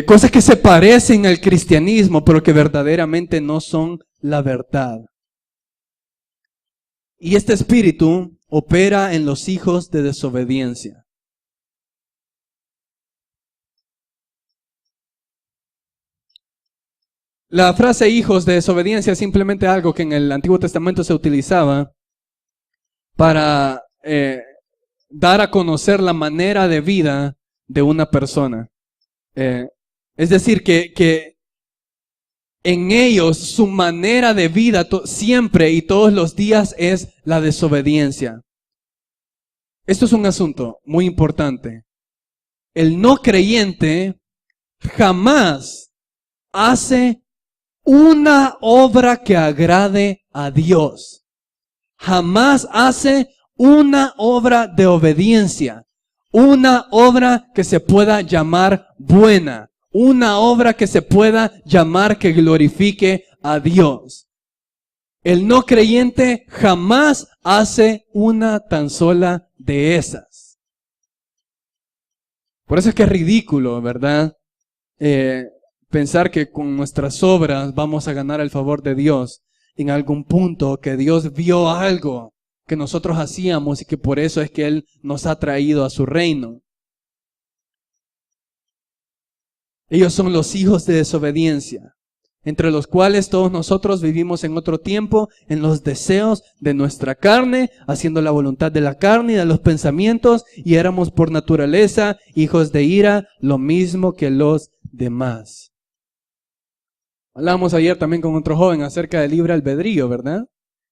[SPEAKER 1] cosas que se parecen al cristianismo, pero que verdaderamente no son la verdad. Y este espíritu opera en los hijos de desobediencia. La frase hijos de desobediencia es simplemente algo que en el Antiguo Testamento se utilizaba para dar a conocer la manera de vida de una persona. Es decir, que en ellos su manera de vida siempre y todos los días es la desobediencia. Esto es un asunto muy importante. El no creyente jamás hace una obra que agrade a Dios. Jamás hace una obra de obediencia. Una obra que se pueda llamar buena. Una obra que se pueda llamar que glorifique a Dios. El no creyente jamás hace una tan sola de esas. Por eso es que es ridículo, ¿verdad? Pensar que con nuestras obras vamos a ganar el favor de Dios. En algún punto que Dios vio algo que nosotros hacíamos y que por eso es que Él nos ha traído a su reino. Ellos son los hijos de desobediencia, entre los cuales todos nosotros vivimos en otro tiempo, en los deseos de nuestra carne, haciendo la voluntad de la carne y de los pensamientos, y éramos por naturaleza hijos de ira, lo mismo que los demás. Hablamos ayer también con otro joven acerca del libre albedrío, ¿verdad?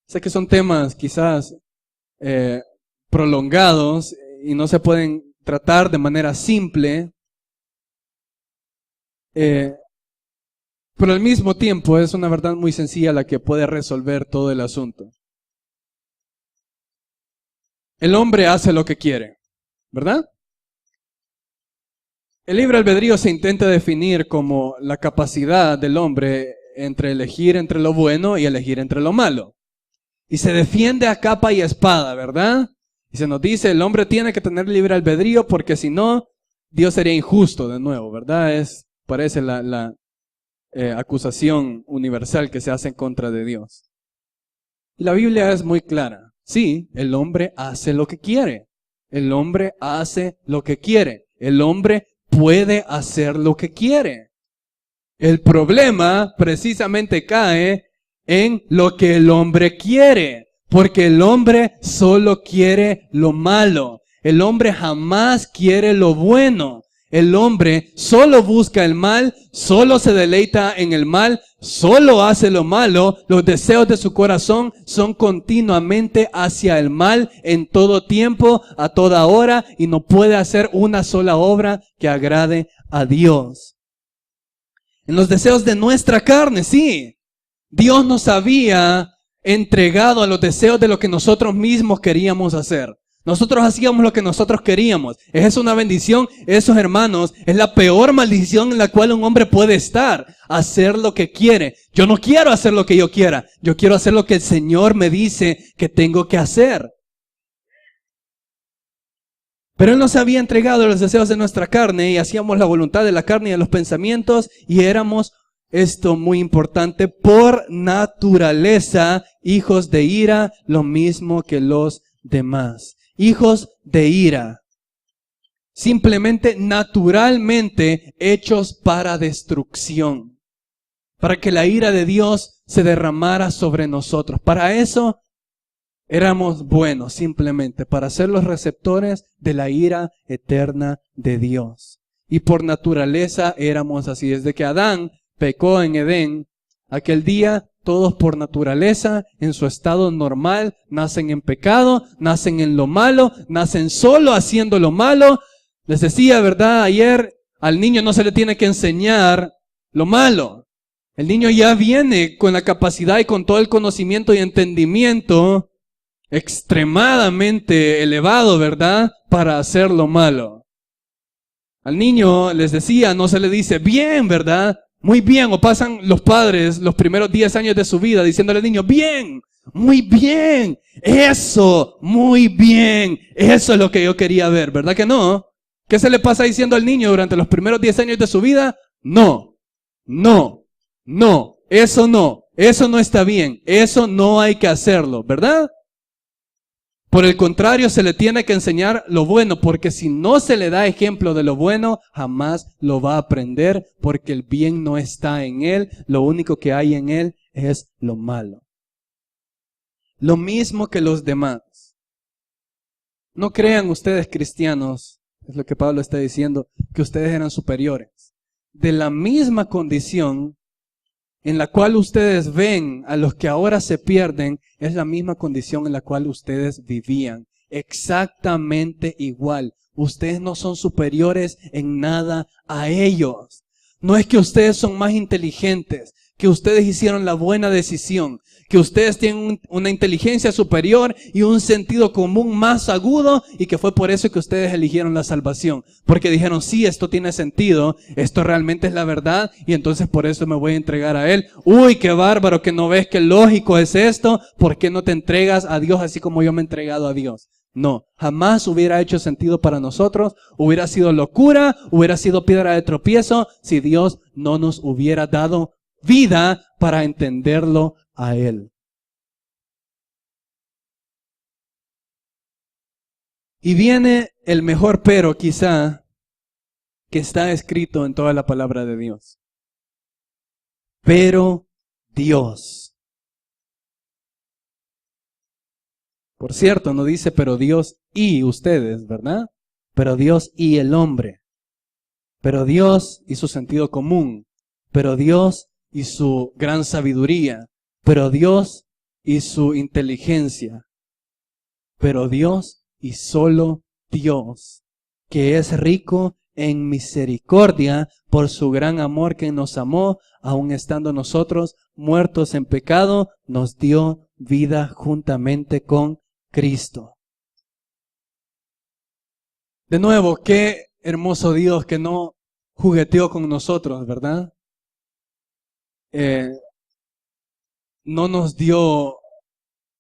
[SPEAKER 1] Sé que son temas quizás prolongados y no se pueden tratar de manera simple, pero al mismo tiempo es una verdad muy sencilla la que puede resolver todo el asunto. El hombre hace lo que quiere, ¿verdad? El libre albedrío se intenta definir como la capacidad del hombre entre elegir entre lo bueno y elegir entre lo malo. Y se defiende a capa y espada, ¿verdad? Y se nos dice, el hombre tiene que tener libre albedrío porque si no, Dios sería injusto de nuevo, ¿verdad? Parece la acusación universal que se hace en contra de Dios. Y la Biblia es muy clara. Sí, el hombre hace lo que quiere. El hombre hace lo que quiere. El hombre puede hacer lo que quiere. El problema precisamente cae en lo que el hombre quiere, porque el hombre solo quiere lo malo. El hombre jamás quiere lo bueno. El hombre solo busca el mal, solo se deleita en el mal, solo hace lo malo. Los deseos de su corazón son continuamente hacia el mal en todo tiempo, a toda hora, y no puede hacer una sola obra que agrade a Dios. En los deseos de nuestra carne, sí. Dios nos había entregado a los deseos de lo que nosotros mismos queríamos hacer. Nosotros hacíamos lo que nosotros queríamos. Es una bendición. Eso, hermanos, es la peor maldición en la cual un hombre puede estar. Hacer lo que quiere. Yo no quiero hacer lo que yo quiera. Yo quiero hacer lo que el Señor me dice que tengo que hacer. Pero Él nos había entregado los deseos de nuestra carne y hacíamos la voluntad de la carne y de los pensamientos y éramos, esto muy importante, por naturaleza, hijos de ira, lo mismo que los demás. Hijos de ira. Simplemente, naturalmente, hechos para destrucción. Para que la ira de Dios se derramara sobre nosotros. Para eso éramos buenos, simplemente, para ser los receptores de la ira eterna de Dios. Y por naturaleza éramos así. Desde que Adán pecó en Edén, aquel día todos por naturaleza, en su estado normal, nacen en pecado, nacen en lo malo, nacen solo haciendo lo malo. Les decía, ¿verdad? Ayer al niño no se le tiene que enseñar lo malo. El niño ya viene con la capacidad y con todo el conocimiento y entendimiento extremadamente elevado, ¿verdad? Para hacer lo malo. Al niño, les decía, no se le dice bien, ¿verdad? Muy bien, o pasan los padres los primeros 10 años de su vida diciéndole al niño, bien, muy bien, eso, muy bien, eso es lo que yo quería ver, ¿verdad que no? ¿Qué se le pasa diciendo al niño durante los primeros 10 años de su vida? No, no, no, eso no está bien, eso no hay que hacerlo, ¿verdad? Por el contrario, se le tiene que enseñar lo bueno, porque si no se le da ejemplo de lo bueno, jamás lo va a aprender, porque el bien no está en él, lo único que hay en él es lo malo. Lo mismo que los demás. No crean ustedes, cristianos, es lo que Pablo está diciendo, que ustedes eran superiores. De la misma condición en la cual ustedes ven a los que ahora se pierden, es la misma condición en la cual ustedes vivían. Exactamente igual. Ustedes no son superiores en nada a ellos. No es que ustedes son más inteligentes, que ustedes hicieron la buena decisión, que ustedes tienen una inteligencia superior y un sentido común más agudo y que fue por eso que ustedes eligieron la salvación. Porque dijeron, sí, esto tiene sentido, esto realmente es la verdad y entonces por eso me voy a entregar a Él. Uy, qué bárbaro, que no ves que lógico es esto, ¿por qué no te entregas a Dios así como yo me he entregado a Dios? No, jamás hubiera hecho sentido para nosotros, hubiera sido locura, hubiera sido piedra de tropiezo si Dios no nos hubiera dado vida para entenderlo a Él. Y viene el mejor pero quizá que está escrito en toda la palabra de Dios. Pero Dios. Por cierto, no dice pero Dios y ustedes, ¿verdad? Pero Dios y el hombre. Pero Dios y su sentido común. Pero Dios y su gran sabiduría. Pero Dios y su inteligencia. Pero Dios y solo Dios, que es rico en misericordia por su gran amor que nos amó, aun estando nosotros muertos en pecado, nos dio vida juntamente con Cristo. De nuevo, qué hermoso Dios que no jugueteó con nosotros, ¿verdad? No nos dio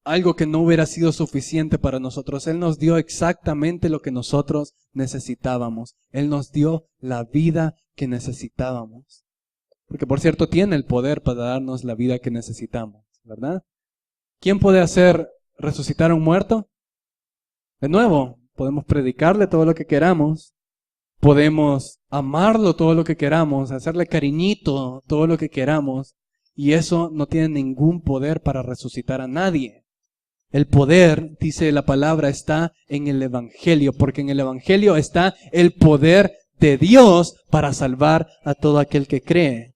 [SPEAKER 1] algo que no hubiera sido suficiente para nosotros. Él nos dio exactamente lo que nosotros necesitábamos. Él nos dio la vida que necesitábamos. Porque por cierto, tiene el poder para darnos la vida que necesitamos, ¿verdad? ¿Quién puede hacer resucitar a un muerto? De nuevo, podemos predicarle todo lo que queramos. Podemos amarlo todo lo que queramos, hacerle cariñito todo lo que queramos. Y eso no tiene ningún poder para resucitar a nadie. El poder, dice la palabra, está en el Evangelio, porque en el Evangelio está el poder de Dios para salvar a todo aquel que cree.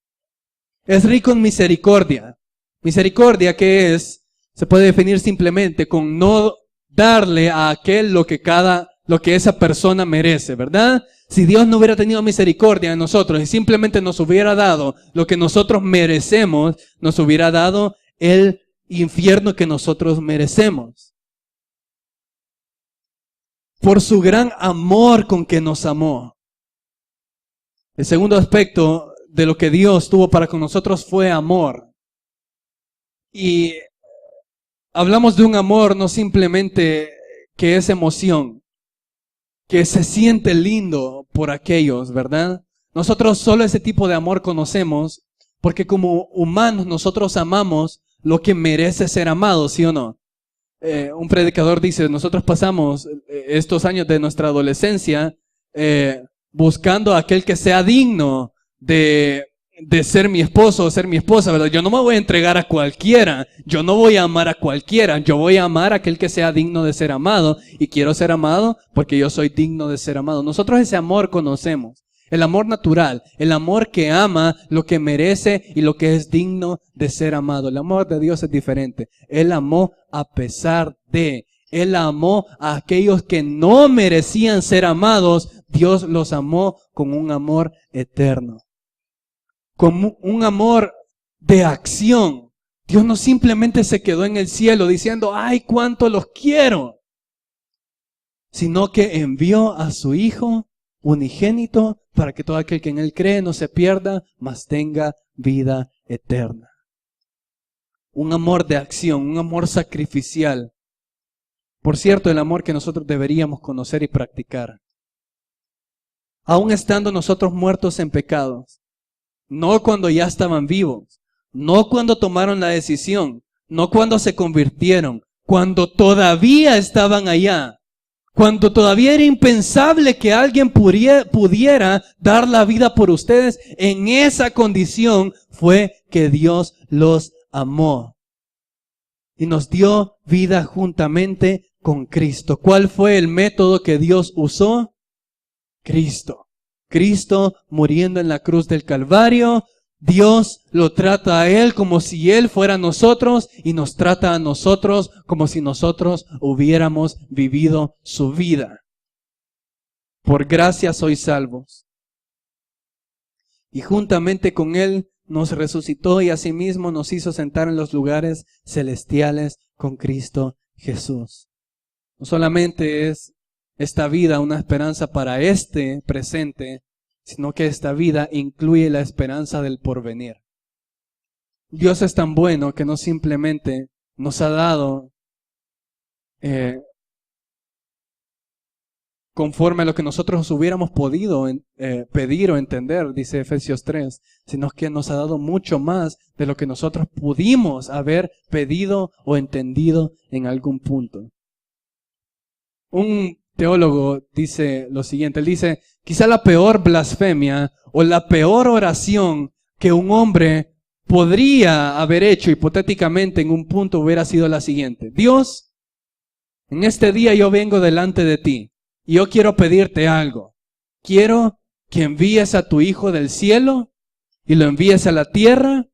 [SPEAKER 1] Es rico en misericordia. Misericordia, ¿qué es? Se puede definir simplemente con no darle a aquel lo que cada lo que esa persona merece, ¿verdad? Si Dios no hubiera tenido misericordia de nosotros y simplemente nos hubiera dado lo que nosotros merecemos, nos hubiera dado el infierno que nosotros merecemos. Por su gran amor con que nos amó. El segundo aspecto de lo que Dios tuvo para con nosotros fue amor. Y hablamos de un amor no simplemente que es emoción, que se siente lindo por aquellos, ¿verdad? Nosotros solo ese tipo de amor conocemos porque como humanos nosotros amamos lo que merece ser amado, ¿sí o no? Un predicador dice, nosotros pasamos estos años de nuestra adolescencia buscando a aquel que sea digno de ser mi esposo o ser mi esposa, ¿verdad? Yo no me voy a entregar a cualquiera, yo no voy a amar a cualquiera, yo voy a amar a aquel que sea digno de ser amado y quiero ser amado porque yo soy digno de ser amado. Nosotros ese amor conocemos, el amor natural, el amor que ama lo que merece y lo que es digno de ser amado. El amor de Dios es diferente. Él amó a pesar de, Él amó a aquellos que no merecían ser amados, Dios los amó con un amor eterno. Con un amor de acción. Dios no simplemente se quedó en el cielo diciendo, ¡ay, cuánto los quiero! Sino que envió a su Hijo unigénito para que todo aquel que en Él cree no se pierda, mas tenga vida eterna. Un amor de acción, un amor sacrificial. Por cierto, el amor que nosotros deberíamos conocer y practicar. Aún estando nosotros muertos en pecados. No cuando ya estaban vivos, no cuando tomaron la decisión, no cuando se convirtieron, cuando todavía estaban allá, cuando todavía era impensable que alguien pudiera dar la vida por ustedes, en esa condición fue que Dios los amó y nos dio vida juntamente con Cristo. ¿Cuál fue el método que Dios usó? Cristo. Cristo muriendo en la cruz del Calvario, Dios lo trata a Él como si Él fuera nosotros y nos trata a nosotros como si nosotros hubiéramos vivido su vida. Por gracia sois salvos. Y juntamente con Él nos resucitó y asimismo nos hizo sentar en los lugares celestiales con Cristo Jesús. No solamente es esta vida una esperanza para este presente, sino que esta vida incluye la esperanza del porvenir. Dios es tan bueno que no simplemente nos ha dado conforme a lo que nosotros hubiéramos podido pedir o entender, dice Efesios 3, sino que nos ha dado mucho más de lo que nosotros pudimos haber pedido o entendido en algún punto. Un teólogo dice lo siguiente, él dice, quizá la peor blasfemia o la peor oración que un hombre podría haber hecho hipotéticamente en un punto hubiera sido la siguiente. Dios, en este día yo vengo delante de ti y yo quiero pedirte algo. Quiero que envíes a tu Hijo del cielo y lo envíes a la tierra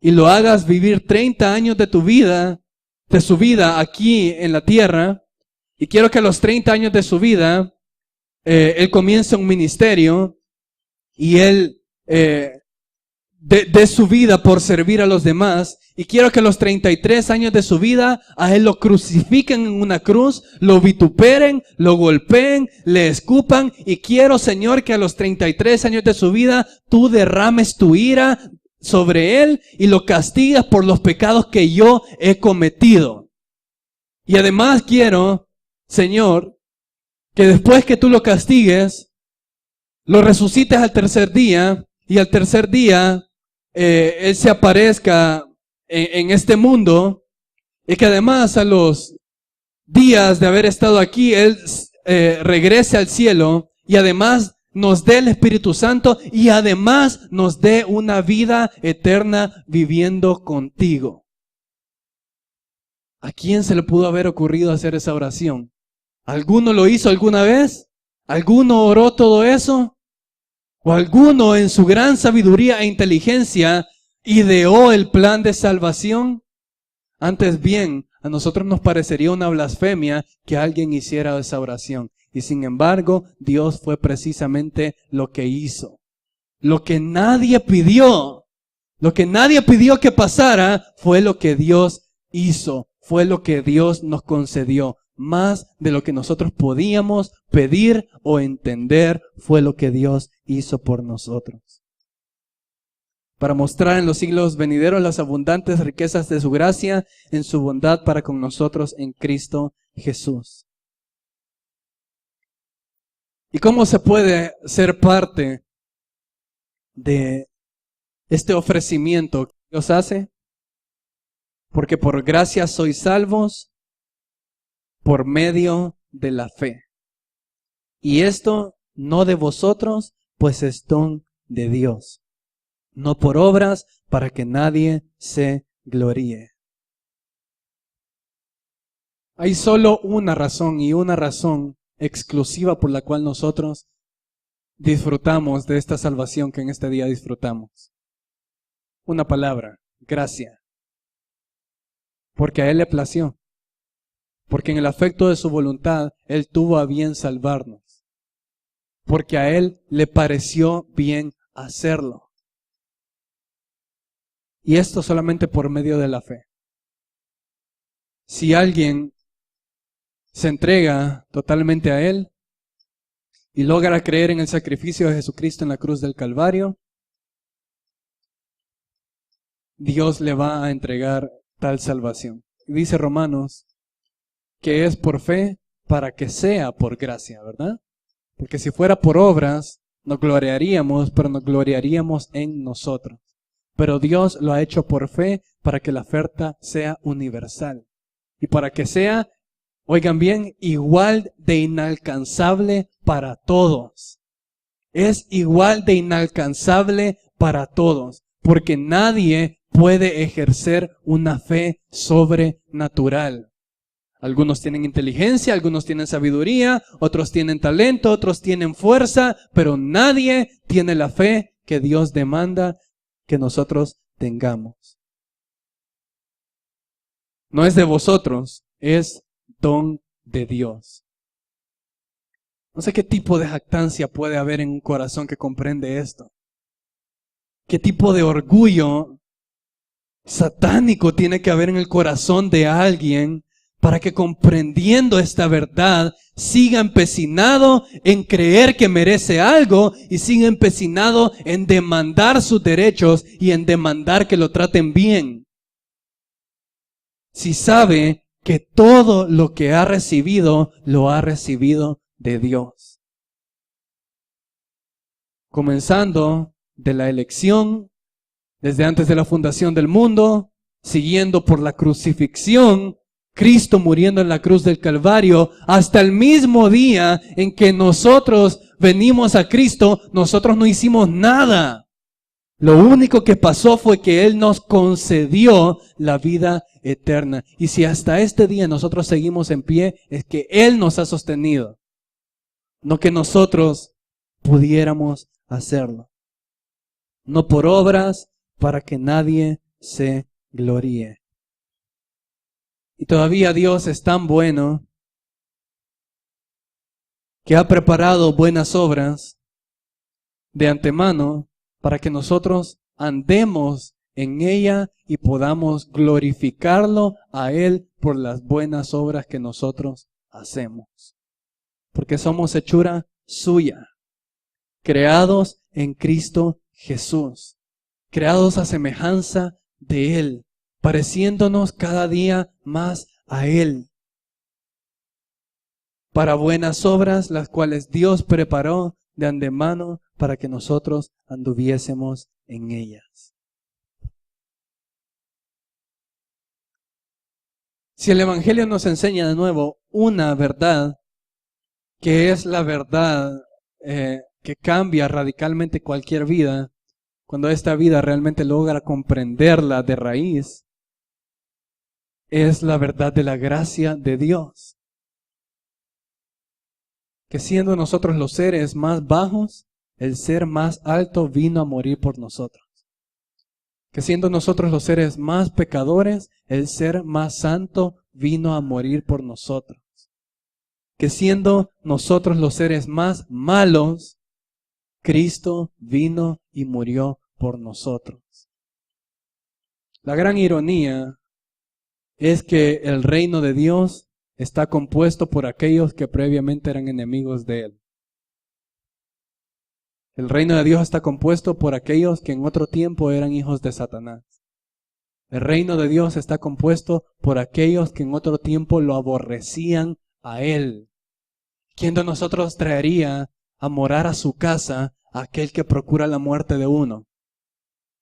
[SPEAKER 1] y lo hagas vivir 30 años de tu vida, de su vida aquí en la tierra. Y quiero que a los 30 años de su vida, él comience un ministerio y él de su vida por servir a los demás. Y quiero que a los 33 años de su vida a él lo crucifiquen en una cruz, lo vituperen, lo golpeen, le escupan. Y quiero, Señor, que a los 33 años de su vida tú derrames tu ira sobre él y lo castigas por los pecados que yo he cometido. Y además quiero, Señor, que después que tú lo castigues, lo resucites al tercer día y al tercer día Él se aparezca en este mundo y que además a los días de haber estado aquí, Él regrese al cielo y además nos dé el Espíritu Santo y además nos dé una vida eterna viviendo contigo. ¿A quién se le pudo haber ocurrido hacer esa oración? ¿Alguno lo hizo alguna vez? ¿Alguno oró todo eso? ¿O alguno en su gran sabiduría e inteligencia ideó el plan de salvación? Antes bien, a nosotros nos parecería una blasfemia que alguien hiciera esa oración. Y sin embargo, Dios fue precisamente lo que hizo. Lo que nadie pidió, lo que nadie pidió que pasara, fue lo que Dios hizo. Fue lo que Dios nos concedió. Más de lo que nosotros podíamos pedir o entender, fue lo que Dios hizo por nosotros. Para mostrar en los siglos venideros las abundantes riquezas de su gracia en su bondad para con nosotros en Cristo Jesús. ¿Y cómo se puede ser parte de este ofrecimiento que Dios hace? Porque por gracia sois salvos por medio de la fe. Y esto no de vosotros, pues es don de Dios. No por obras, para que nadie se gloríe. Hay solo una razón, y una razón exclusiva por la cual nosotros disfrutamos de esta salvación que en este día disfrutamos. Una palabra: gracia. Porque a Él le plació. Porque en el afecto de su voluntad, Él tuvo a bien salvarnos. Porque a Él le pareció bien hacerlo. Y esto solamente por medio de la fe. Si alguien se entrega totalmente a Él y logra creer en el sacrificio de Jesucristo en la cruz del Calvario, Dios le va a entregar tal salvación. Dice Romanos que es por fe para que sea por gracia, ¿verdad? Porque si fuera por obras, nos gloriaríamos, pero nos gloriaríamos en nosotros. Pero Dios lo ha hecho por fe para que la oferta sea universal. Y para que sea, oigan bien, igual de inalcanzable para todos. Es igual de inalcanzable para todos. Porque nadie puede ejercer una fe sobrenatural. Algunos tienen inteligencia, algunos tienen sabiduría, otros tienen talento, otros tienen fuerza, pero nadie tiene la fe que Dios demanda que nosotros tengamos. No es de vosotros, es don de Dios. No sé qué tipo de jactancia puede haber en un corazón que comprende esto. ¿Qué tipo de orgullo satánico tiene que haber en el corazón de alguien para que, comprendiendo esta verdad, siga empecinado en creer que merece algo y siga empecinado en demandar sus derechos y en demandar que lo traten bien? Si sabe que todo lo que ha recibido, lo ha recibido de Dios. Comenzando de la elección, desde antes de la fundación del mundo, siguiendo por la crucifixión, Cristo muriendo en la cruz del Calvario, hasta el mismo día en que nosotros venimos a Cristo, nosotros no hicimos nada. Lo único que pasó fue que Él nos concedió la vida eterna. Y si hasta este día nosotros seguimos en pie, es que Él nos ha sostenido, no que nosotros pudiéramos hacerlo. No por obras, para que nadie se gloríe. Y todavía Dios es tan bueno que ha preparado buenas obras de antemano para que nosotros andemos en ella y podamos glorificarlo a Él por las buenas obras que nosotros hacemos. Porque somos hechura suya, creados en Cristo Jesús, creados a semejanza de Él, pareciéndonos cada día más a Él, para buenas obras, las cuales Dios preparó de antemano para que nosotros anduviésemos en ellas. Si el Evangelio nos enseña de nuevo una verdad, que es la verdad que cambia radicalmente cualquier vida, cuando esta vida realmente logra comprenderla de raíz, es la verdad de la gracia de Dios. Que siendo nosotros los seres más bajos, el ser más alto vino a morir por nosotros. Que siendo nosotros los seres más pecadores, el ser más santo vino a morir por nosotros. que siendo nosotros los seres más malos, Cristo vino y murió por nosotros. La gran ironía es que el reino de Dios está compuesto por aquellos que previamente eran enemigos de Él. El reino de Dios está compuesto por aquellos que en otro tiempo eran hijos de Satanás. El reino de Dios está compuesto por aquellos que en otro tiempo lo aborrecían a Él. ¿Quién de nosotros traería a morar a su casa a aquel que procura la muerte de uno?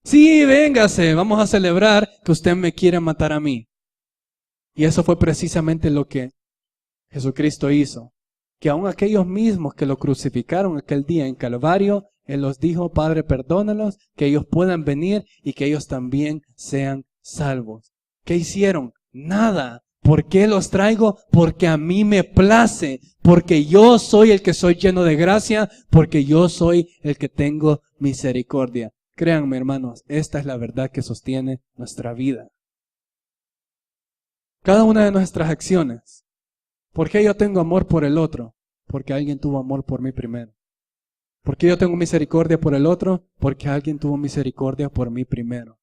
[SPEAKER 1] Sí, véngase, vamos a celebrar que usted me quiere matar a mí. Y eso fue precisamente lo que Jesucristo hizo. Que aun aquellos mismos que lo crucificaron aquel día en Calvario, Él los dijo, Padre, perdónalos, que ellos puedan venir y que ellos también sean salvos. ¿Qué hicieron? Nada. ¿Por qué los traigo? Porque a mí me place, porque yo soy el que soy lleno de gracia, porque yo soy el que tengo misericordia. Créanme, hermanos, esta es la verdad que sostiene nuestra vida. Cada una de nuestras acciones. ¿Por qué yo tengo amor por el otro? Porque alguien tuvo amor por mí primero. ¿Por qué yo tengo misericordia por el otro? Porque alguien tuvo misericordia por mí primero.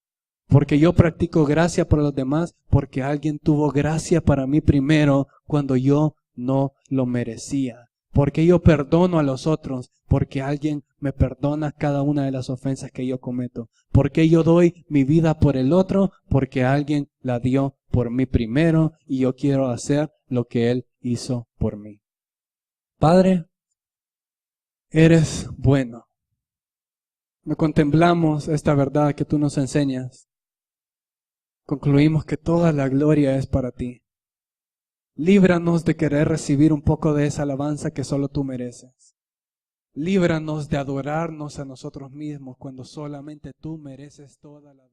[SPEAKER 1] Porque yo practico gracia por los demás, porque alguien tuvo gracia para mí primero cuando yo no lo merecía. Porque yo perdono a los otros, porque alguien me perdona cada una de las ofensas que yo cometo. Porque yo doy mi vida por el otro, porque alguien la dio por mí primero y yo quiero hacer lo que Él hizo por mí. Padre, eres bueno. Me contemplamos esta verdad que tú nos enseñas. Concluimos que toda la gloria es para ti. Líbranos de querer recibir un poco de esa alabanza que solo tú mereces. Líbranos de adorarnos a nosotros mismos cuando solamente tú mereces toda la